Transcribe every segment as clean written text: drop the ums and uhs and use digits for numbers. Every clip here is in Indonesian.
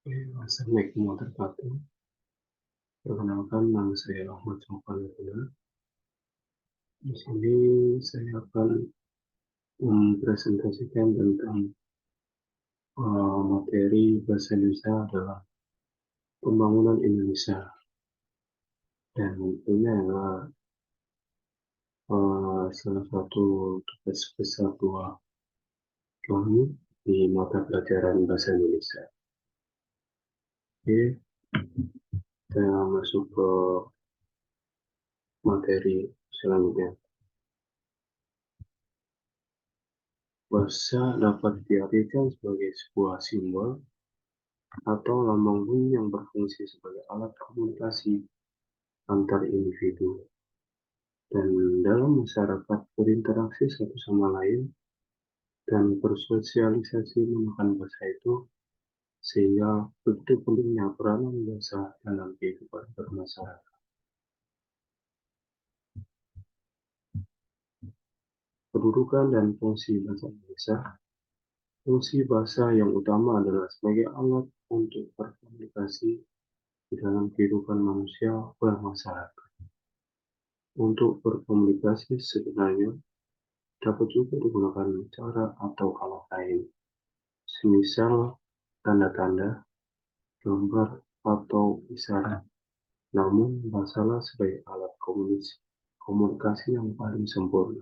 Assalamualaikum warahmatullahi wabarakatuh. Perkenalkan, nama saya Ahmad Sofian. Di sini saya akan mempresentasikan tentang materi bahasa Indonesia adalah pembangunan Indonesia, dan ini adalah salah satu tugas besar kami di mata pelajaran bahasa Indonesia. Oke, saya masuk ke materi selanjutnya. Bahasa dapat diartikan sebagai sebuah simbol atau lambang bunyi yang berfungsi sebagai alat komunikasi antar individu, dan dalam masyarakat berinteraksi satu sama lain dan bersosialisasi menggunakan bahasa itu, sehingga begitu pentingnya peranan bahasa dalam kehidupan bermasyarakat. Kedudukan dan fungsi bahasa Indonesia. Fungsi bahasa yang utama adalah sebagai alat untuk berkomunikasi di dalam kehidupan manusia bermasyarakat. Untuk berkomunikasi sebenarnya dapat juga digunakan cara atau alat lain, semisal tanda-tanda, gambar, atau isyarat. Namun, bahasa sebagai alat komunikasi yang paling sempurna.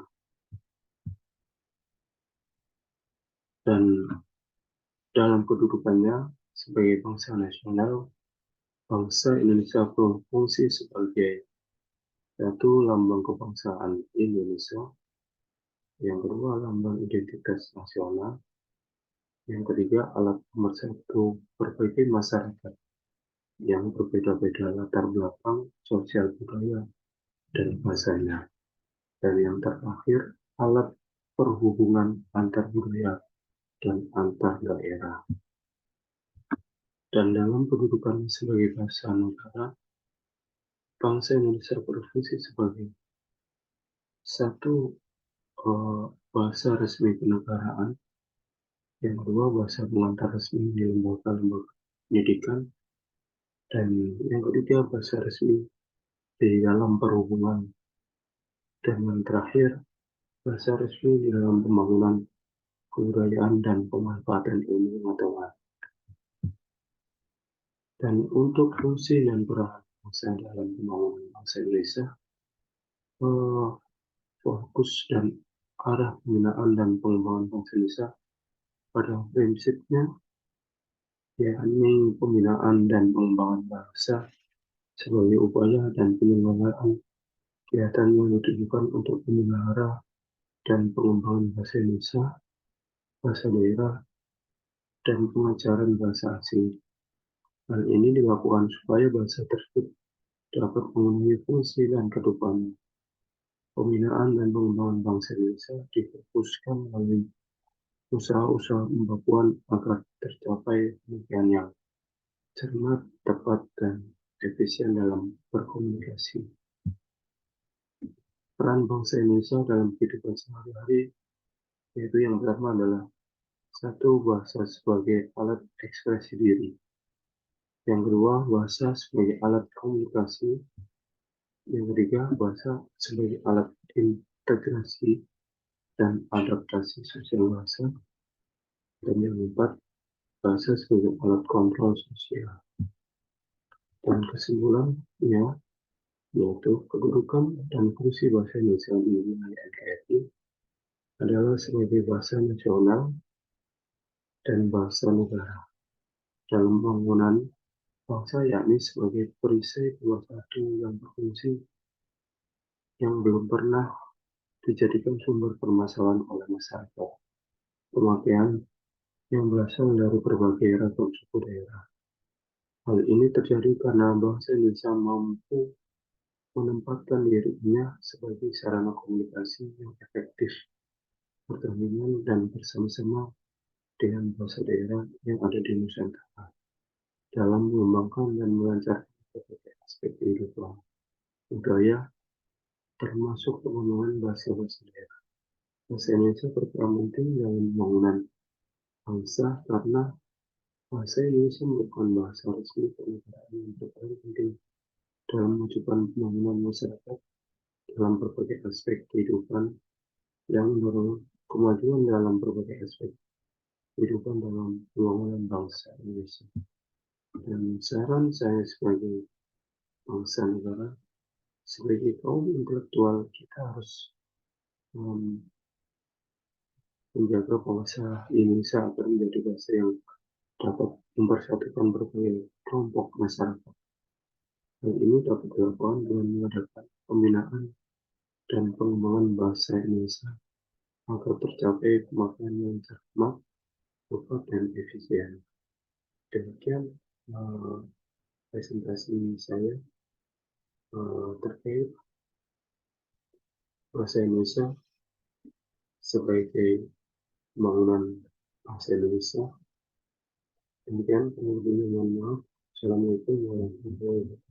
Dan dalam kedudukannya sebagai bangsa nasional, bangsa Indonesia berfungsi sebagai satu, lambang kebangsaan Indonesia; yang kedua, lambang identitas nasional; yang ketiga, alat pemersatu berbagai masyarakat yang berbeda-beda latar belakang sosial budaya dan bahasanya; dan yang terakhir, alat perhubungan antar budaya dan antar daerah. Dan dalam kedudukan sebagai bahasa negara, bangsa Indonesia berfungsi sebagai satu, bahasa resmi kenegaraan; yang kedua, bahasa pengantar resmi di lembaga-lembaga pendidikan; dan yang ketiga, bahasa resmi di dalam perhubungan; dan yang terakhir, bahasa resmi di dalam pembangunan kebudayaan dan pemanfaatan ilmu pengetahuan. Dan untuk fungsi dan peran bangsa dalam pembangunan bangsa Indonesia, fokus dan arah pembinaan dan pengembangan bangsa Indonesia pada prinsipnya yakni pembinaan dan pengembangan bangsa sebagai upaya dan penyelenggaraan kegiatan yang ditujukan untuk memelihara dan pengembangan bahasa Indonesia, bahasa daerah, dan pengajaran bahasa asing. Hal ini dilakukan supaya bahasa tersebut dapat memenuhi fungsi dan kedepannya. Pembinaan dan pengembangan bangsa Indonesia difokuskan melalui usaha-usaha pembakuan agar tercapai pemikiran yang cermat, tepat, dan efisien dalam berkomunikasi. Peran bangsa Indonesia dalam kehidupan sehari-hari, yaitu yang pertama adalah satu, bahasa sebagai alat ekspresi diri; yang kedua, bahasa sebagai alat komunikasi; yang ketiga, bahasa sebagai alat integrasi dan adaptasi sosial bahasa; dan yang keempat, bahasa sebagai alat kontrol sosial. Dan kesimpulannya, yaitu kedudukan dan fungsi bahasa Indonesia di wilayah NKRI adalah sebagai bahasa nasional dan bahasa negara dalam pembangunan bangsa, yakni sebagai perisai pemersatu yang berfungsi yang belum pernah dijadikan sumber permasalahan oleh masyarakat pemakaian yang berasal dari berbagai ragam suku daerah. Hal ini terjadi karena bangsa Indonesia mampu menempatkan dirinya sebagai sarana komunikasi yang efektif, berdampingan dan bersama-sama dengan bahasa daerah yang ada di Nusantara dalam mengembangkan dan melancarkan berbagai aspek kehidupan budaya, termasuk pengembangan bahasa-bahasa daerah. Bahasa Indonesia berperan penting dalam pembangunan bangsa karena Bahasa Indonesia merupakan bahasa resmi kenegaraan yang berperan penting dalam mewujudkan pembangunan masyarakat dalam berbagai aspek kehidupan yang mendorong kemajuan dalam berbagai aspek kehidupan dalam pembangunan bangsa Indonesia. Dan saran saya sebagai bangsa negara, sebagai kaum intelektual, kita harus menjaga bahasa Indonesia agar menjadi bahasa yang dapat mempersatukan berbagai kelompok masyarakat. Hal ini dapat dilakukan dengan mengadakan pembinaan dan pengembangan bahasa Indonesia agar tercapai pemakaian yang cermat, tepat, dan efisien. Demikian presentasi saya terkait bahasa Indonesia sebagai pembangunan bahasa Indonesia. Demikian, mohon maaf. Assalamualaikum warahmatullahi wabarakatuh.